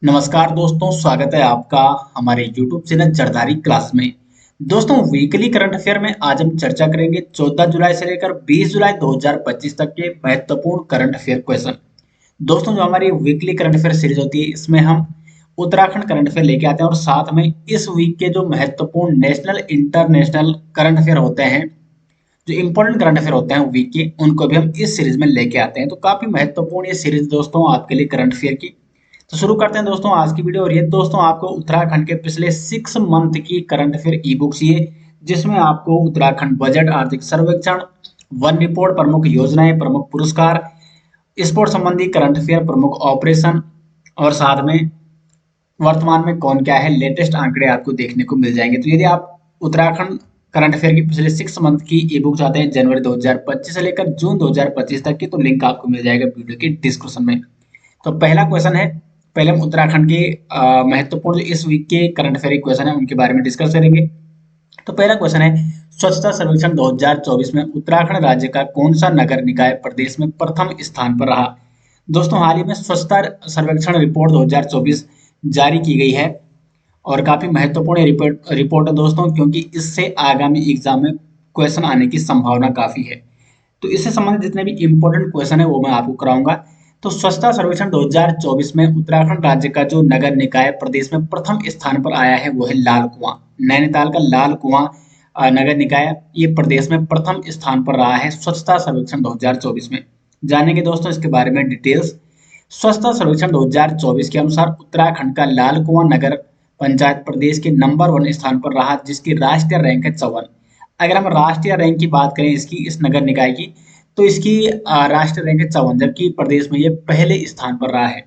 नमस्कार दोस्तों, स्वागत है आपका हमारे YouTube चैनल जरदारी क्लास में। दोस्तों, वीकली करंट अफेयर में आज हम चर्चा करेंगे 14 जुलाई से लेकर 20 जुलाई 2025 तक के महत्वपूर्ण करंट अफेयर क्वेश्चन। दोस्तों, जो हमारी वीकली करंट अफेयर सीरीज होती है, इसमें हम उत्तराखंड करंट अफेयर लेके आते हैं और साथ में इस वीक के जो महत्वपूर्ण नेशनल इंटरनेशनल करंट अफेयर होते हैं, जो इंपॉर्टेंट करंट अफेयर होते हैं वीक के, उनको भी हम इस सीरीज में लेके आते हैं। तो काफी महत्वपूर्ण ये सीरीज दोस्तों आपके लिए करंट अफेयर की। तो शुरू करते हैं दोस्तों आज की वीडियो। और ये दोस्तों आपको उत्तराखंड के पिछले 6 मंथ की करंट अफेयर ई बुक चाहिए, जिसमें आपको उत्तराखंड बजट, आर्थिक सर्वेक्षण, वन रिपोर्ट, प्रमुख योजनाएं, प्रमुख पुरस्कार, स्पोर्ट्स संबंधी करंट अफेयर, प्रमुख ऑपरेशन और साथ में वर्तमान में कौन क्या है, लेटेस्ट आंकड़े आपको देखने को मिल जाएंगे। तो यदि आप उत्तराखंड करंट अफेयर की पिछले 6 मंथ की ई बुक चाहते हैं, जनवरी 2025 से लेकर जून 2025 तक की, तो लिंक आपको मिल जाएगा वीडियो के डिस्क्रिप्शन में। तो पहला क्वेश्चन है, पहले हम उत्तराखंड के महत्वपूर्ण जो इस वीक के करंट अफेयर क्वेश्चन है उनके बारे में डिस्कस करेंगे। तो पहला क्वेश्चन है, स्वच्छता सर्वेक्षण 2024 में उत्तराखंड राज्य का कौन सा नगर निकाय प्रदेश में प्रथम स्थान पर रहा। दोस्तों, हाल ही में स्वच्छता सर्वेक्षण रिपोर्ट 2024 जारी की गई है और काफी महत्वपूर्ण रिपोर्ट है दोस्तों, क्योंकि इससे आगामी एग्जाम में क्वेश्चन आने की संभावना काफी है। तो इससे संबंधित जितने भी इंपॉर्टेंट क्वेश्चन है वो मैं आपको कराऊंगा। तो स्वच्छता सर्वेक्षण 2024 में उत्तराखंड राज्य का जो नगर निकाय प्रदेश में प्रथम स्थान पर आया है वो है लाल कुआं। नैनीताल का लाल कुआं नगर निकाय ये प्रदेश में प्रथम स्थान पर रहा है स्वच्छता सर्वेक्षण 2024 में। जानेंगे दोस्तों इसके बारे में डिटेल्स। स्वच्छता सर्वेक्षण 2024 के अनुसार उत्तराखंड का लाल कुआं नगर पंचायत प्रदेश के नंबर 1 स्थान पर रहा, जिसकी राष्ट्रीय रैंक है 54। अगर हम राष्ट्रीय रैंक की बात करें इसकी, इस नगर निकाय की, तो इसकी राष्ट्रीय रैंक है 54, जबकि प्रदेश में ये पहले स्थान पर रहा है।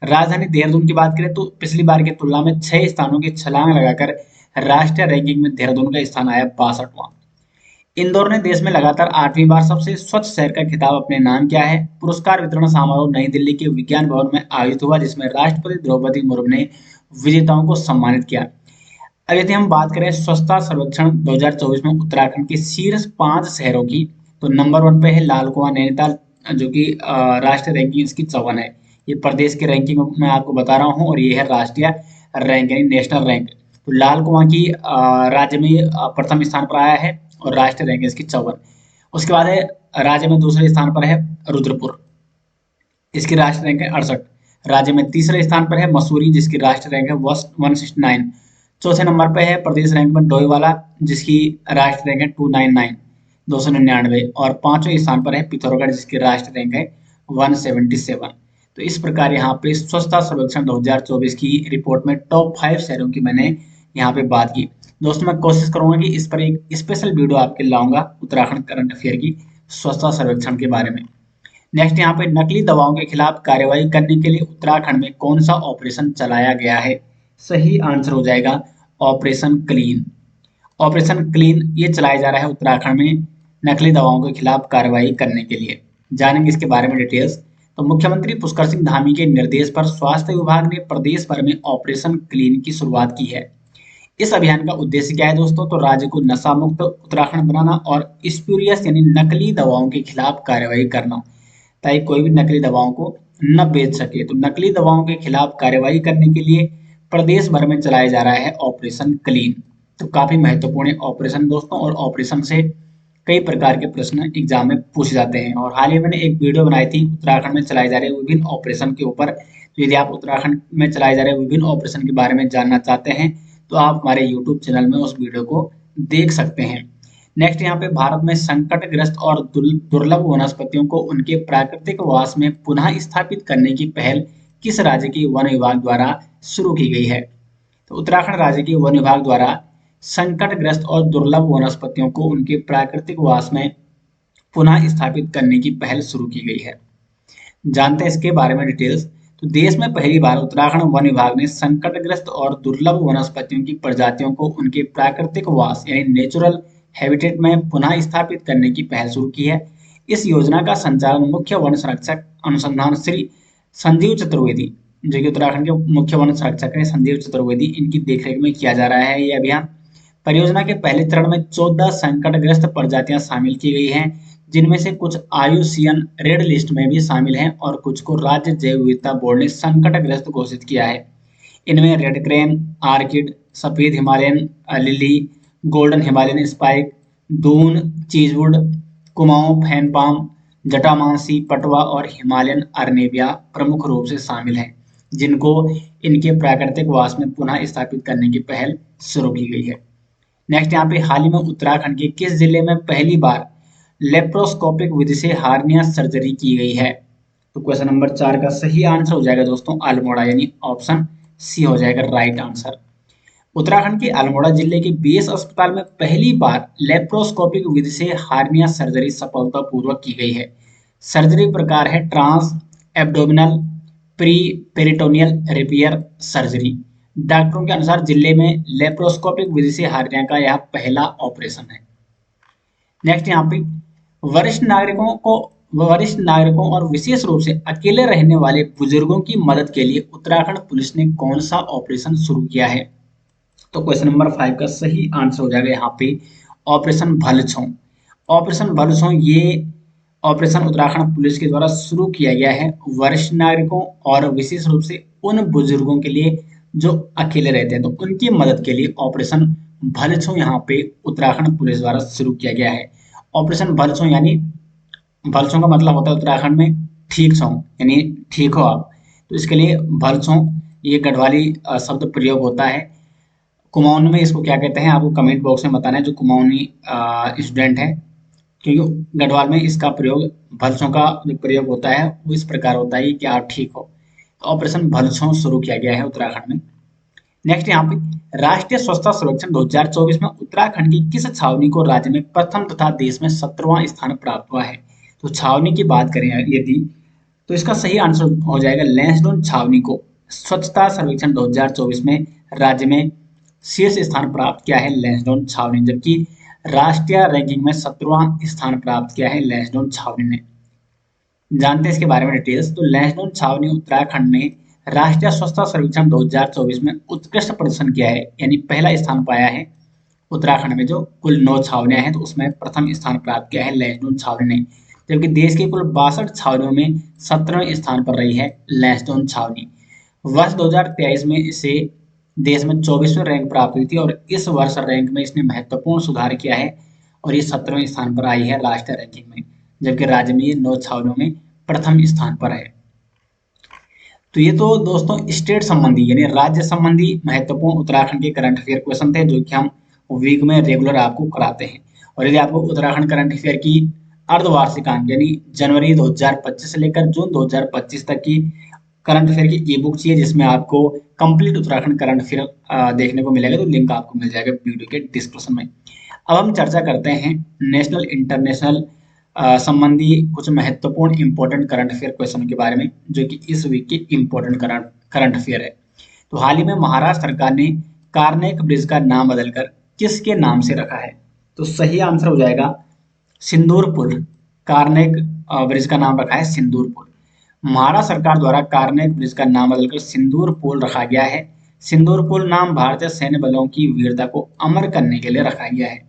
राजधानी देहरादून की बात करें तो पिछली बार की तुलना में 6 स्थानों की छलांग लगाकर राष्ट्रीय रैंकिंग में देहरादून का स्थान आया 62वां। इंदौर ने देश में लगातार 8वीं बार सबसे स्वच्छ शहर का खिताब अपने नाम किया है। पुरस्कार वितरण समारोह नई दिल्ली के विज्ञान भवन में आयोजित हुआ, जिसमें राष्ट्रपति द्रौपदी मुर्मू ने विजेताओं को सम्मानित किया। अब यदि हम बात करें स्वच्छता सर्वेक्षण 2024 में उत्तराखंड के शीर्ष 5 शहरों की, तो नंबर 1 पे है लाल कुआं नैनीताल, जो कि राष्ट्रीय रैंकिंग इसकी 54 है। ये प्रदेश की रैंकिंग मैं आपको बता रहा हूँ और ये है राष्ट्रीय रैंक यानी नेशनल रैंक। तो लाल कुआं की राज्य में प्रथम स्थान पर आया है और राष्ट्रीय रैंक इसकी 54। उसके बाद है राज्य में दूसरे स्थान पर है रुद्रपुर, इसकी राष्ट्रीय रैंक है 68। राज्य में तीसरे स्थान पर है मसूरी, जिसकी राष्ट्रीय रैंक है 169। चौथे नंबर पर है प्रदेश रैंक में डोईवाला, जिसकी राष्ट्रीय रैंक है 299 299। और पांचवें स्थान पर है पिथौरागढ़, जिसकी राष्ट्रीय रैंक है 177। तो इस प्रकार यहाँ पे स्वच्छता सर्वेक्षण 2024 की रिपोर्ट में टॉप 5 शहरों की मैंने यहाँ पे बात की। दोस्तों, मैं कोशिश करूंगा कि इस पर एक स्पेशल वीडियो आपके लाऊंगा उत्तराखंड करंट अफेयर की स्वच्छता सर्वेक्षण के बारे में। नेक्स्ट यहाँ पे, नकली दवाओं के खिलाफ कार्रवाई करने के लिए उत्तराखंड में कौन सा ऑपरेशन चलाया गया है। सही आंसर हो जाएगा ऑपरेशन क्लीन। ऑपरेशन क्लीन ये चलाया जा रहा है उत्तराखंड में नकली दवाओं के खिलाफ कार्रवाई करने के लिए। जानेंगे इसके बारे में डिटेल्स। तो मुख्यमंत्री पुष्कर सिंह धामी के निर्देश पर स्वास्थ्य विभाग ने प्रदेश भर में ऑपरेशन क्लीन की शुरुआत की है। इस अभियान का उद्देश्य क्या है दोस्तों, तो राज्य को नशा मुक्त उत्तराखंड बनाना और स्प्यूरियस यानी नकली दवाओं के खिलाफ कार्रवाई करना, ताकि कोई भी नकली दवाओं को न बेच सके। तो नकली दवाओं के खिलाफ कार्रवाई करने के लिए प्रदेश भर में चलाया जा रहा है ऑपरेशन क्लीन। तो काफी महत्वपूर्ण ऑपरेशन दोस्तों, और ऑपरेशन से कई प्रकार के प्रश्न एग्जाम में पूछे जाते हैं। और हाल ही मैंने एक वीडियो बनाई थी उत्तराखंड में चलाए जा रहे विभिन्न ऑपरेशन के ऊपर। तो यदि आप उत्तराखंड में चलाए जा रहे विभिन्न ऑपरेशन के बारे में जानना चाहते हैं तो आप हमारे यूट्यूब चैनल में उस वीडियो को देख सकते हैं। नेक्स्ट यहाँ पे, भारत में संकटग्रस्त और दुर्लभ वनस्पतियों को उनके प्राकृतिक वास में पुनः स्थापित करने की पहल किस राज्य की वन विभाग द्वारा शुरू की गई है। तो उत्तराखंड राज्य के वन विभाग द्वारा संकटग्रस्त और दुर्लभ वनस्पतियों को उनके प्राकृतिक वास में पुनः स्थापित करने की पहल शुरू की गई है। जानते हैं इसके बारे में डिटेल्स। तो देश में पहली बार उत्तराखंड वन विभाग ने संकटग्रस्त और दुर्लभ वनस्पतियों की प्रजातियों को उनके प्राकृतिक वास यानी नेचुरल हैबिटेट में पुनः स्थापित करने की पहल शुरू की है। इस योजना का संचालन मुख्य वन संरक्षक अनुसंधान श्री संजीव चतुर्वेदी, जो कि उत्तराखंड के मुख्य वन संरक्षक है संजीव चतुर्वेदी, इनकी देखरेख में किया जा रहा है। ये अभियान परियोजना के पहले चरण में 14 संकटग्रस्त प्रजातियां शामिल की गई हैं, जिनमें से कुछ IUCN रेड लिस्ट में भी शामिल हैं और कुछ को राज्य जैव विविधता बोर्ड ने संकटग्रस्त घोषित किया है। इनमें रेड क्रेन, आर्किड, सफेद Himalayan lily, golden Himalayan spike, Doon, cheesewood, Kumaon fan palm, जटामांसी, पटवा और हिमालयन अर्नेबिया प्रमुख रूप से शामिल हैं, जिनको इनके प्राकृतिक वास में पुनः स्थापित करने की पहल शुरू की गई है। नेक्स्ट यहाँ पे हाल ही में उत्तराखंड के किस जिले में पहली बार लेप्रोस्कोपिक विधि से हार्निया सर्जरी की गई है? तो क्वेश्चन नंबर 4 का सही आंसर हो जाएगा दोस्तों अल्मोड़ा, यानी ऑप्शन सी हो जाएगा राइट आंसर। उत्तराखंड के अल्मोड़ा जिले के बीएस अस्पताल में पहली बार लेप्रोस्कोपिक विधि से हार्निया सर्जरी सफलतापूर्वक की गई है। सर्जरी प्रकार है trans abdominal pre peritoneal repair surgery. डॉक्टरों के अनुसार जिले में लेप्रोस्कोपिक विधि से हार्निया का यह पहला ऑपरेशन है। नेक्स्ट यहाँ पे वरिष्ठ नागरिकों और विशेष रूप से अकेले रहने वाले बुजुर्गों की मदद के लिए उत्तराखंड पुलिस ने कौन सा ऑपरेशन शुरू किया है? तो क्वेश्चन नंबर 5 का सही आंसर हो जाएगा यहाँ पे ऑपरेशन भलछों। ऑपरेशन भलछों ये ऑपरेशन उत्तराखंड पुलिस के द्वारा शुरू किया गया है वरिष्ठ नागरिकों और विशेष रूप से उन बुजुर्गों के लिए जो अकेले रहते हैं, तो उनकी मदद के लिए ऑपरेशन भलछों यहाँ पे उत्तराखंड पुलिस द्वारा शुरू किया गया है। ऑपरेशन भलछों यानी भलछों का मतलब होता है उत्तराखंड में ठीक छो, यानी ठीक हो आप, तो इसके लिए भलछों ये गढ़वाली शब्द प्रयोग होता है। कुमाऊनी में इसको क्या कहते हैं आपको कमेंट बॉक्स में बताना है जो कुमाऊनी स्टूडेंट है, क्योंकि गढ़वाल में इसका प्रयोग भलछों का जो प्रयोग होता है वो इस प्रकार होता है कि आप ठीक हो। तो ऑपरेशन भलछों शुरू किया गया है उत्तराखंड में। नेक्स्ट यहाँ पे राष्ट्रीय स्वच्छता सर्वेक्षण 2024 में उत्तराखंड की किस छावनी को राज्य में प्रथम तथा देश में 17वां स्थान प्राप्त हुआ है? तो छावनी की बात करें यदि, तो इसका सही आंसर हो जाएगा लैंसडौन छावनी को स्वच्छता सर्वेक्षण 2024 में राज्य में शीर्ष स्थान प्राप्त किया है लैंसडौन छावनी, जबकि राष्ट्रीय रैंकिंग में 17वां स्थान प्राप्त किया है लैंसडौन छावनी ने। जानते हैं इसके बारे में डिटेल्स। तो लैंसडौन छावनी उत्तराखंड ने राष्ट्रीय स्वच्छता सर्वेक्षण 2024 में उत्कृष्ट प्रदर्शन किया है, यानी पहला स्थान पाया है उत्तराखंड में। जो कुल 9 छावनियां हैं तो उसमें प्रथम स्थान प्राप्त किया है लैंसडौन छावनी ने, जबकि देश के कुल 62 छावनियों में 17वें स्थान पर रही है लैंसडौन छावनी। वर्ष 2023 में इसे देश में 24वें रैंक प्राप्त हुई थी और इस वर्ष रैंक में इसने महत्वपूर्ण सुधार किया है और ये 17वें स्थान पर आई है राष्ट्रीय रैंकिंग में, जबकि राज्य में ये 9 छावनियों में प्रथम स्थान पर है। तो ये तो दोस्तों स्टेट संबंधी यानी राज्य संबंधी महत्वपूर्ण उत्तराखंड के करंट अफेयर क्वेश्चन थे जो कि हम वीक में रेगुलर आपको कराते हैं। और यदि आपको उत्तराखंड करंट अफेयर की अर्धवार्षिकांक यानी जनवरी 2025 से लेकर जून 2025 तक की करंट अफेयर की ई बुक चाहिए जिसमें आपको कंप्लीट उत्तराखंड करंट अफेयर देखने को मिलेगा, तो लिंक आपको मिल जाएगा वीडियो के डिस्क्रिप्शन में। अब हम चर्चा करते हैं नेशनल इंटरनेशनल संबंधी कुछ महत्वपूर्ण इंपॉर्टेंट करंट अफेयर क्वेश्चन के बारे में जो कि इस वीक की इंपॉर्टेंट करंट अफेयर है। तो हाल ही में महाराष्ट्र सरकार ने कार्नेक ब्रिज का नाम बदलकर किसके नाम से रखा है? तो सही आंसर हो जाएगा सिंदूर पुल। कार्नेक ब्रिज का नाम रखा है सिंदूर पुल। महाराष्ट्र सरकार द्वारा कार्नेक ब्रिज का नाम बदलकर सिंदूर पुल रखा गया है। सिंदूर पुल नाम भारतीय सैन्य बलों की वीरता को अमर करने के लिए रखा गया है।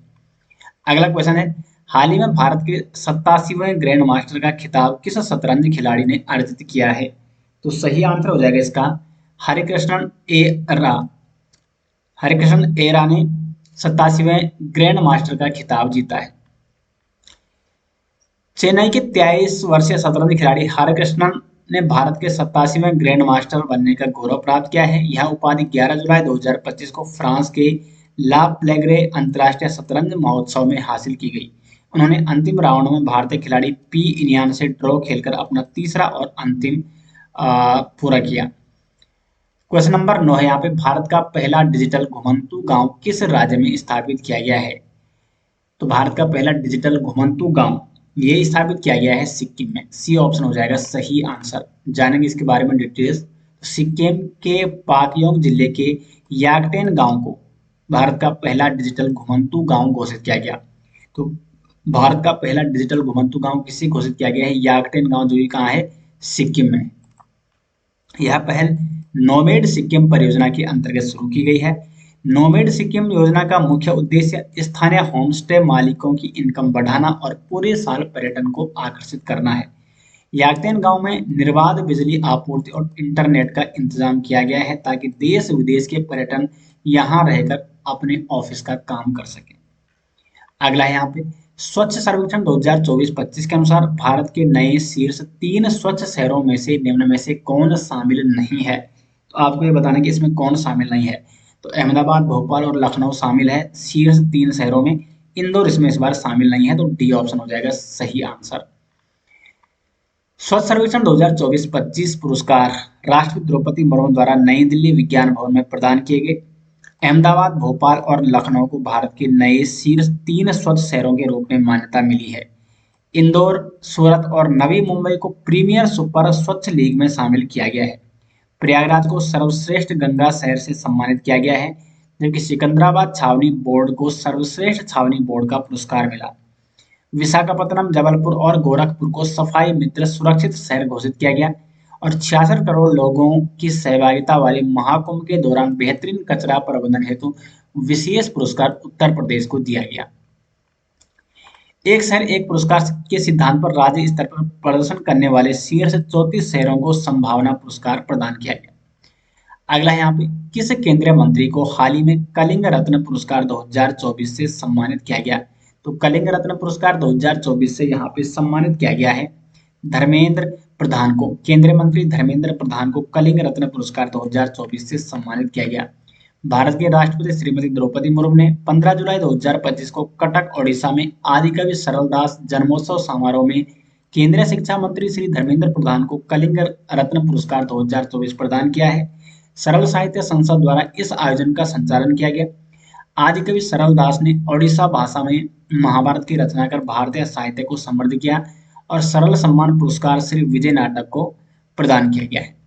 अगला क्वेश्चन है हाल ही में भारत के 87वें ग्रैंड मास्टर का खिताब किस शतरंज खिलाड़ी ने अर्जित किया है? तो सही आंसर हो जाएगा इसका हरिकृष्णन ए रा ने 87वें ग्रैंड मास्टर का खिताब जीता है। चेन्नई के 23 वर्षीय शतरंज खिलाड़ी हरिकृष्णन ने भारत के 87वें ग्रैंड मास्टर बनने का गौरव प्राप्त किया है। यह उपाधि 11 जुलाई 2025 को फ्रांस के ला प्लेग्रे अंतर्राष्ट्रीय शतरंज महोत्सव में हासिल की गई। उन्होंने अंतिम राउंड में भारतीय खिलाड़ी पी इनियान से ड्रॉ खेलकर अपना तीसरा और अंतिम पूरा किया। क्वेश्चन नंबर 9 है यहाँ पे भारत का पहला डिजिटल घुमंतू गांव किस राज्य में स्थापित किया गया है? तो भारत का पहला डिजिटल घुमंतू गांव ये स्थापित किया गया है सिक्किम में। सी ऑप्शन हो जाएगा सही आंसर। जानेंगे इसके बारे में डिटेल्स। सिक्किम के पाकयोंग जिले के याकटेन गांव को भारत का पहला डिजिटल घुमंतू गांव घोषित किया गया। तो भारत का पहला डिजिटल घुमंतू गांव किसे घोषित किया गया है? याकटेन गांव जो कि कहाँ है? सिक्किम में। यह पहल नोमेड सिक्किम परियोजना के अंतर्गत शुरू की गई है। नोमेड सिक्किम योजना का मुख्य उद्देश्य स्थानीय होम स्टे मालिकों की इनकम बढ़ाना और पूरे साल पर्यटन को आकर्षित करना है। याकतेन गांव में निर्बाध बिजली आपूर्ति और इंटरनेट का इंतजाम किया गया है ताकि देश विदेश के पर्यटन यहां रहकर अपने ऑफिस का काम कर सकें। अगला है यहाँ पे स्वच्छ सर्वेक्षण 2024-25 के अनुसार भारत के नए शीर्ष 3 स्वच्छ शहरों में से निम्न में से कौन शामिल नहीं है। तो आपको ये बताना कि इसमें कौन शामिल नहीं है। तो अहमदाबाद, भोपाल और लखनऊ शामिल है शीर्ष 3 शहरों में। इंदौर इसमें इस बार शामिल नहीं है, तो डी ऑप्शन हो जाएगा सही आंसर। स्वच्छ सर्वेक्षण 2024-25 पुरस्कार राष्ट्रपति द्रौपदी मुर्मू द्वारा नई दिल्ली विज्ञान भवन में प्रदान किए गए। अहमदाबाद, भोपाल और लखनऊ को भारत के नए शीर्ष 3 स्वच्छ शहरों के रूप में मान्यता मिली है। इंदौर, सूरत और नवी मुंबई को प्रीमियर सुपर स्वच्छ लीग में शामिल किया गया है। प्रयागराज को सर्वश्रेष्ठ गंगा शहर से सम्मानित किया गया है, जबकि सिकंदराबाद छावनी बोर्ड को सर्वश्रेष्ठ छावनी बोर्ड का पुरस्कार मिला। विशाखापत्तनम, जबलपुर और गोरखपुर को सफाई मित्र सुरक्षित शहर घोषित किया गया और 66 करोड़ लोगों की सहभागिता वाले महाकुंभ के दौरान बेहतरीन कचरा प्रबंधन हेतु विशेष पुरस्कार उत्तर प्रदेश को दिया गया। एक शहर एक पुरस्कार के सिद्धांत पर राज्य स्तर पर प्रदर्शन करने वाले शीर्ष 34 शहरों को संभावना पुरस्कार प्रदान किया गया। अगला यहाँ पे किस केंद्रीय मंत्री को हाल ही में कलिंग रत्न पुरस्कार 2024 से सम्मानित किया गया। तो कलिंग रत्न पुरस्कार 2024 से यहाँ पे सम्मानित किया गया है धर्मेंद्र प्रधान को। केंद्रीय मंत्री धर्मेंद्र प्रधान को कलिंग रत्न पुरस्कार 2024 से सम्मानित किया गया। भारत के राष्ट्रपति श्रीमती द्रौपदी मुर्मू ने 15 जुलाई 2025 को कटक, ओडिशा में आदिकवि सरलदास जन्मोत्सव समारोह में केंद्रीय शिक्षा मंत्री श्री धर्मेंद्र प्रधान को कलिंग रत्न पुरस्कार 2024 प्रदान किया है। सरल साहित्य संसद द्वारा इस आयोजन का संचालन किया गया। आदिकवि सरलदास ने ओडिशा भाषा में महाभारत की रचना कर भारतीय साहित्य को समृद्ध किया और सरल सम्मान पुरस्कार श्री विजय नाटक को प्रदान किया गया है।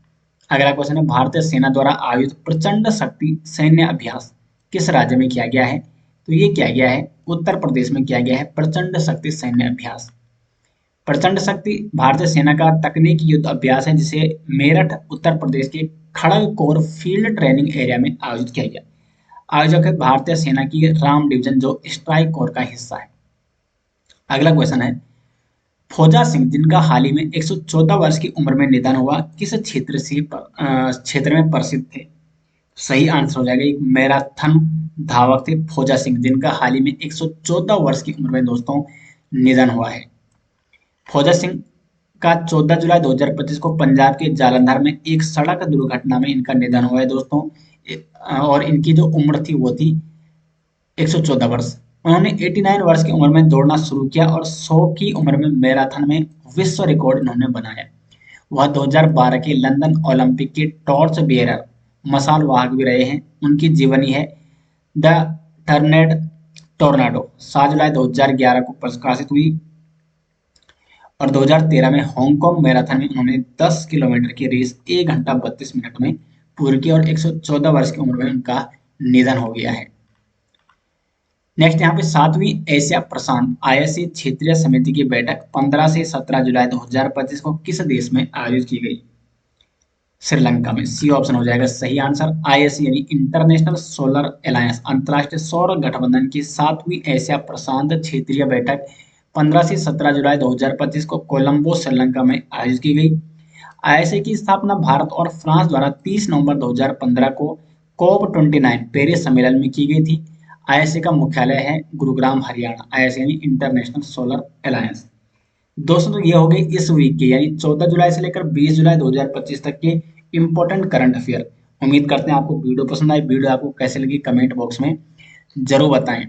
अगला क्वेश्चन है भारतीय सेना द्वारा आयोजित प्रचंड शक्ति सैन्य अभ्यास किस राज्य में किया गया है। तो ये किया गया है उत्तर प्रदेश में किया गया है प्रचंड शक्ति सैन्य अभ्यास। प्रचंड शक्ति भारतीय सेना का तकनीकी युद्ध अभ्यास है जिसे मेरठ उत्तर प्रदेश के खड़गपुर फील्ड ट्रेनिंग एरिया में आयोजित किया गया। आयोजक है भारतीय सेना की राम डिवीजन जो स्ट्राइक कोर का हिस्सा है। अगला क्वेश्चन है फौजा सिंह जिनका हाल ही में 114 वर्ष की उम्र में निधन हुआ किस क्षेत्र में प्रसिद्ध थे। सही आंसर हो जाएगा एक मैराथन धावक थे फौजा सिंह जिनका हाल ही में 114 वर्ष की उम्र में दोस्तों निधन हुआ है। फौजा सिंह का 14 जुलाई 2025 को पंजाब के जालंधर में एक सड़क दुर्घटना में इनका निधन हुआ है दोस्तों। और इनकी जो उम्र थी वो थी 114 वर्ष। उन्होंने 89 वर्ष की उम्र में दौड़ना शुरू किया और 100 की उम्र में मैराथन में विश्व रिकॉर्ड इन्होंने बनाया। वह 2012 के लंदन ओलंपिक के टॉर्च बेयरर मशाल वाहक भी रहे हैं। उनकी जीवनी है द टोर्नाडो 7 जुलाई 2011 को प्रकाशित हुई और 2013 में हांगकांग मैराथन में उन्होंने 10 किलोमीटर की रेस 1 घंटा 32 मिनट में पूरी की और 114 वर्ष की उम्र में उनका निधन हो गया है। नेक्स्ट यहाँ पे 7वीं एशिया प्रशांत आईएसए क्षेत्रीय समिति की बैठक 15 से 17 जुलाई 2025 को किस देश में आयोजित की गई। श्रीलंका में। सी ऑप्शन हो जाएगा सही आंसर। आईएसए यानी इंटरनेशनल सोलर अलायंस अंतरराष्ट्रीय सौर गठबंधन की 7वीं एशिया प्रशांत क्षेत्रीय बैठक 15 से 17 जुलाई 2025 को कोलंबो श्रीलंका में आयोजित की गई। आईएसए की स्थापना भारत और फ्रांस द्वारा 30 नवंबर 2015 को COP29 पेरिस सम्मेलन में की गई थी। आईएसए का मुख्यालय है गुरुग्राम, हरियाणा। आईएसए यानी इंटरनेशनल सोलर अलायंस। दोस्तों तो ये हो गई इस वीक के यानी 14 जुलाई से लेकर 20 जुलाई 2025 तक के इंपॉर्टेंट करंट अफेयर। उम्मीद करते हैं आपको वीडियो पसंद आई। वीडियो आपको कैसे लगी कमेंट बॉक्स में जरूर बताएं।